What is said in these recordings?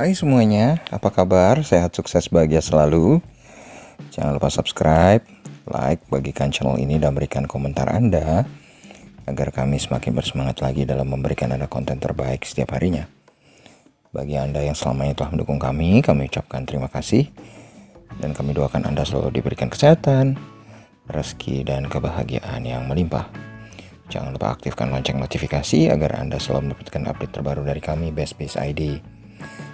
Hai semuanya, apa kabar? Sehat, sukses, bahagia selalu. Jangan lupa subscribe, like, bagikan channel ini dan berikan komentar Anda agar kami semakin bersemangat lagi dalam memberikan Anda konten terbaik setiap harinya. Bagi Anda yang selama ini telah mendukung kami ucapkan terima kasih dan kami doakan Anda selalu diberikan kesehatan, rezeki, dan kebahagiaan yang melimpah. Jangan lupa aktifkan lonceng notifikasi agar Anda selalu mendapatkan update terbaru dari kami, Best Biz ID.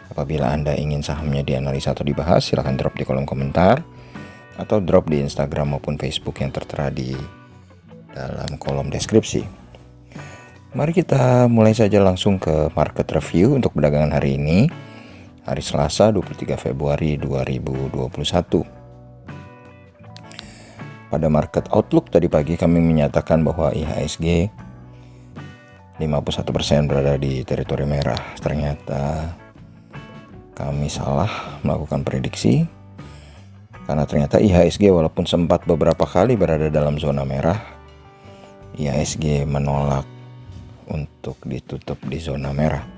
Apabila Anda ingin sahamnya dianalisa atau dibahas, silahkan drop di kolom komentar atau drop di Instagram maupun Facebook yang tertera di dalam kolom deskripsi. Mari kita mulai saja langsung ke market review untuk perdagangan hari ini, hari Selasa 23 Februari 2021. Pada market outlook tadi pagi kami menyatakan bahwa IHSG 51% berada di teritori merah. Ternyata kami salah melakukan prediksi karena ternyata IHSG walaupun sempat beberapa kali berada dalam zona merah, IHSG menolak untuk ditutup di zona merah.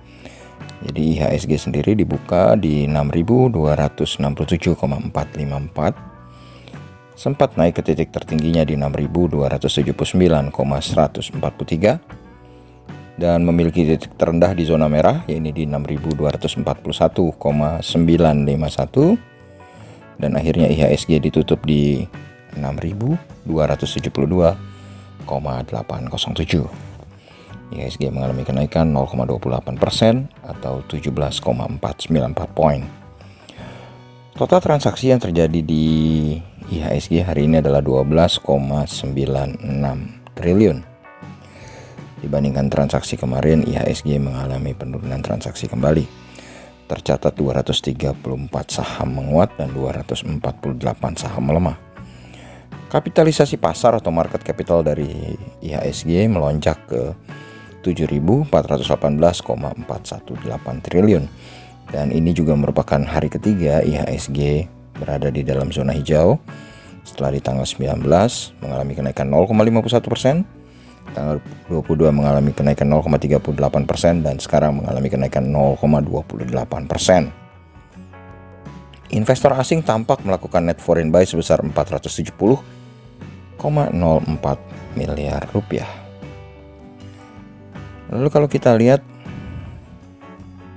Jadi IHSG sendiri dibuka di 6.267,454, sempat naik ke titik tertingginya di 6.279,143 dan memiliki titik terendah di zona merah, yaitu di 6.241,951, dan akhirnya IHSG ditutup di 6.272,807. IHSG mengalami kenaikan 0,28% atau 17,494 poin. Total transaksi yang terjadi di IHSG hari ini adalah 12,96 triliun. Dibandingkan transaksi kemarin, IHSG mengalami penurunan transaksi kembali. Tercatat 234 saham menguat dan 248 saham melemah. Kapitalisasi pasar atau market capital dari IHSG melonjak ke 7.418,418 triliun. Dan ini juga merupakan hari ketiga IHSG berada di dalam zona hijau. Setelah di tanggal 19 mengalami kenaikan 0,51%, tanggal 22 mengalami kenaikan 0,38%, dan sekarang mengalami kenaikan 0,28%. Investor asing tampak melakukan net foreign buy sebesar 470,04 miliar rupiah. Lalu kalau kita lihat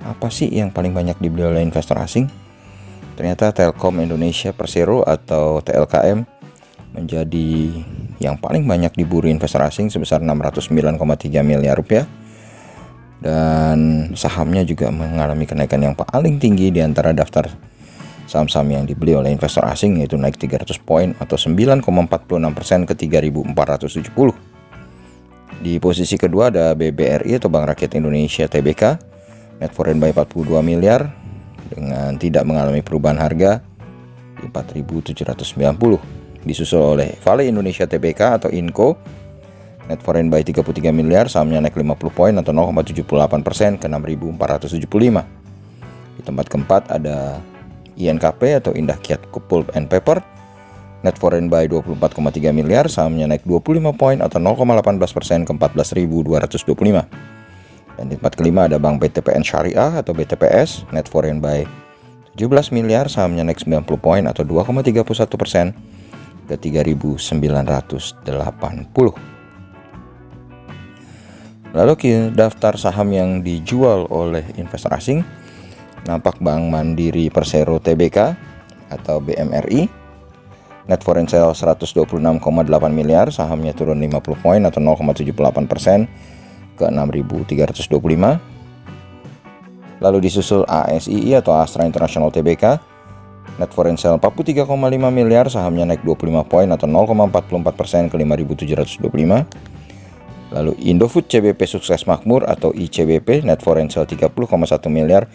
apa sih yang paling banyak dibeli oleh investor asing? Ternyata Telkom Indonesia Persero atau TLKM menjadi yang paling banyak diburu investor asing sebesar 609,3 miliar rupiah, dan sahamnya juga mengalami kenaikan yang paling tinggi di antara daftar saham-saham yang dibeli oleh investor asing, yaitu naik 300 poin atau 9,46% ke 3.470. Di posisi kedua ada BBRI atau Bank Rakyat Indonesia Tbk, net foreign buy 42 miliar dengan tidak mengalami perubahan harga di 4.790. Disusul oleh Vale Indonesia Tbk atau Inco, net foreign buy 33 miliar, sahamnya naik 50 poin atau 0,78% ke 6.475. Di tempat keempat ada INKP atau Indah Kiat Pulp and Paper, net foreign buy 24,3 miliar, sahamnya naik 25 poin atau 0,18% ke 14.225. Dan di tempat kelima ada Bank BTPN Syariah atau BTPS, net foreign buy 17 miliar, sahamnya naik 90 poin atau 2,31% ke 3.980. Lalu daftar saham yang dijual oleh investor asing, nampak Bank Mandiri Persero Tbk atau BMRI, net foreign sale 126,8 miliar, sahamnya turun 50 poin atau 0,78% ke 6.325. Lalu disusul ASII atau Astra International Tbk, net foreign sale 43,5 miliar, sahamnya naik 25 poin atau 0,44% ke 5.725. Lalu Indofood CBP Sukses Makmur atau ICBP, net foreign sale 30,1 miliar,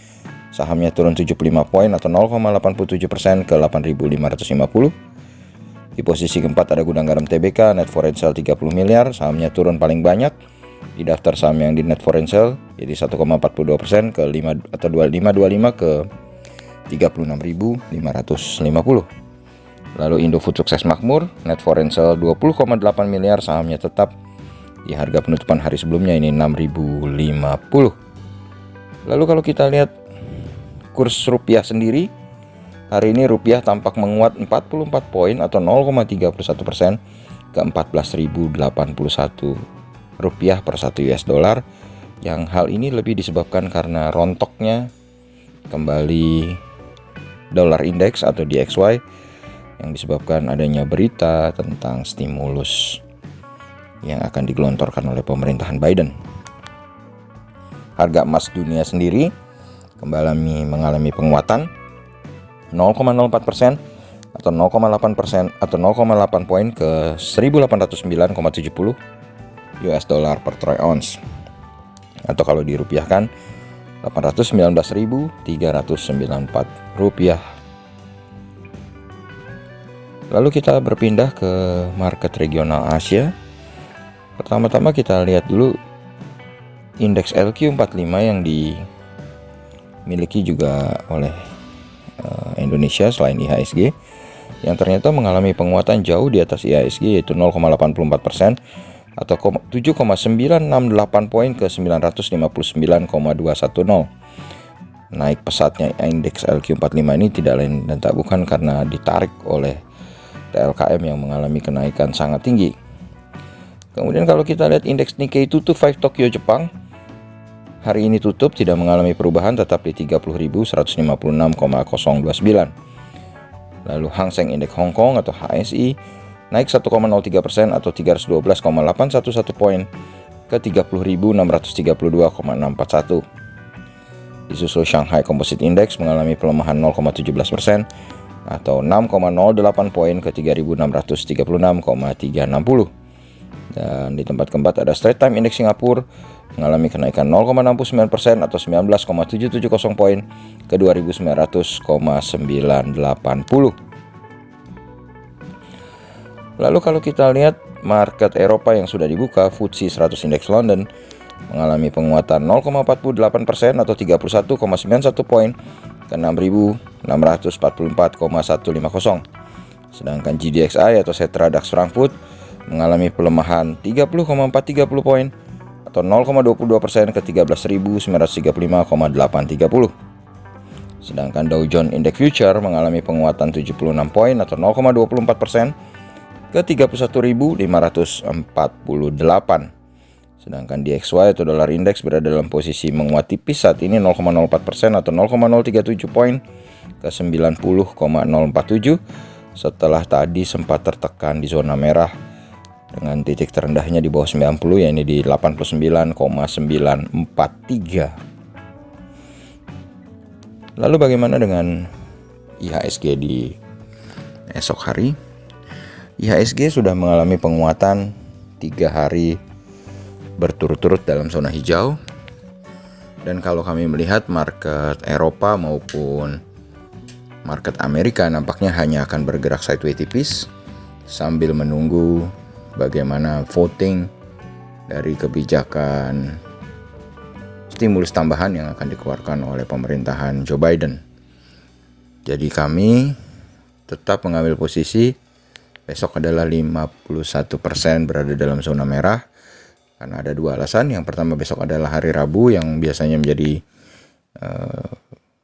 sahamnya turun 75 poin atau 0,87% ke 8.550. Di posisi keempat ada Gudang Garam Tbk, net foreign sale 30 miliar, sahamnya turun paling banyak di daftar saham yang di net foreign sale, jadi 1,42% ke 5 atau 525 ke 36.550. Lalu Indofood Sukses Makmur, net foreign sale 20,8 miliar, sahamnya tetap di harga penutupan hari sebelumnya, ini 6.050. Lalu kalau kita lihat kurs rupiah sendiri, hari ini rupiah tampak menguat 44 poin atau 0,31% ke 14.081 rupiah per 1 US dollar. Yang hal ini lebih disebabkan karena rontoknya kembali dolar indeks atau DXY yang disebabkan adanya berita tentang stimulus yang akan digelontorkan oleh pemerintahan Biden. Harga emas dunia sendiri kembali mengalami penguatan 0,04% atau 0,8% atau 0,8 poin ke 1809,70 US dollar per troy ounce, atau kalau dirupiahkan 819.394 rupiah. Lalu kita berpindah ke market regional Asia. Pertama-tama kita lihat dulu indeks LQ45 yang dimiliki juga oleh Indonesia selain IHSG, yang ternyata mengalami penguatan jauh di atas IHSG, yaitu 0,84% atau 7,968 poin ke 959,210. Naik pesatnya indeks LQ45 ini tidak lain dan tak bukan karena ditarik oleh TLKM yang mengalami kenaikan sangat tinggi. Kemudian kalau kita lihat indeks Nikkei 225 Tokyo Jepang, hari ini tutup tidak mengalami perubahan, tetap di 30.156,029. Lalu Hang Seng Indeks Hong Kong atau HSI naik 1,03% atau 312,811 poin ke 30.632,641. Disusul Shanghai Composite Index mengalami pelemahan 0,17% atau 6,08 poin ke 3.636,360. Dan di tempat keempat ada Straits Times Index Singapura mengalami kenaikan 0,69% atau 19,770 poin ke 2.900,980. Lalu kalau kita lihat market Eropa yang sudah dibuka, FTSE 100 Index London mengalami penguatan 0,48% atau 31,91 poin ke 6.644,150. Sedangkan GDXI atau Xetra DAX Frankfurt mengalami pelemahan 30,430 poin atau 0,22% ke 13.935,830. Sedangkan Dow Jones Index Future mengalami penguatan 76 poin atau 0,24% ke 31.548. Sedangkan DXY atau dolar indeks berada dalam posisi menguat tipis saat ini 0,04% atau 0,037 poin ke 90,047 setelah tadi sempat tertekan di zona merah dengan titik terendahnya di bawah 90, yaitu di 89,943. Lalu bagaimana dengan IHSG di esok hari? IHSG sudah mengalami penguatan 3 hari berturut-turut dalam zona hijau. Dan kalau kami melihat market Eropa maupun market Amerika nampaknya hanya akan bergerak sideways tipis sambil menunggu bagaimana voting dari kebijakan stimulus tambahan yang akan dikeluarkan oleh pemerintahan Joe Biden. Jadi kami tetap mengambil posisi besok adalah 51% berada dalam zona merah. Karena ada 2 alasan. Yang pertama, besok adalah hari Rabu yang biasanya menjadi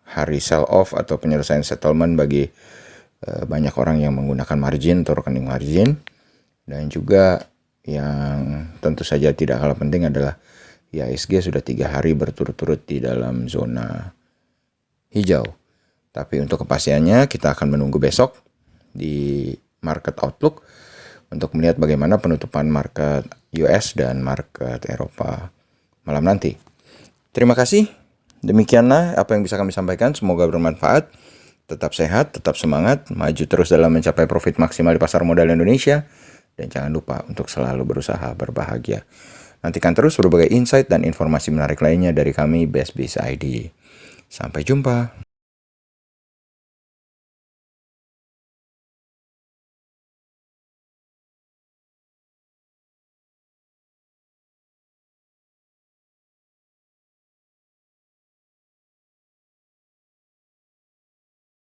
hari sell off atau penyelesaian settlement bagi banyak orang yang menggunakan margin atau rekening margin. Dan juga yang tentu saja tidak kalah penting adalah IHSG sudah 3 hari berturut-turut di dalam zona hijau. Tapi untuk kepastiannya kita akan menunggu besok di market outlook untuk melihat bagaimana penutupan market US dan market Eropa malam nanti. Terima kasih. Demikianlah apa yang bisa kami sampaikan. Semoga bermanfaat. Tetap sehat, tetap semangat, maju terus dalam mencapai profit maksimal di pasar modal Indonesia. Dan jangan lupa untuk selalu berusaha berbahagia. Nantikan terus berbagai insight dan informasi menarik lainnya dari kami Best Biz ID. Sampai jumpa.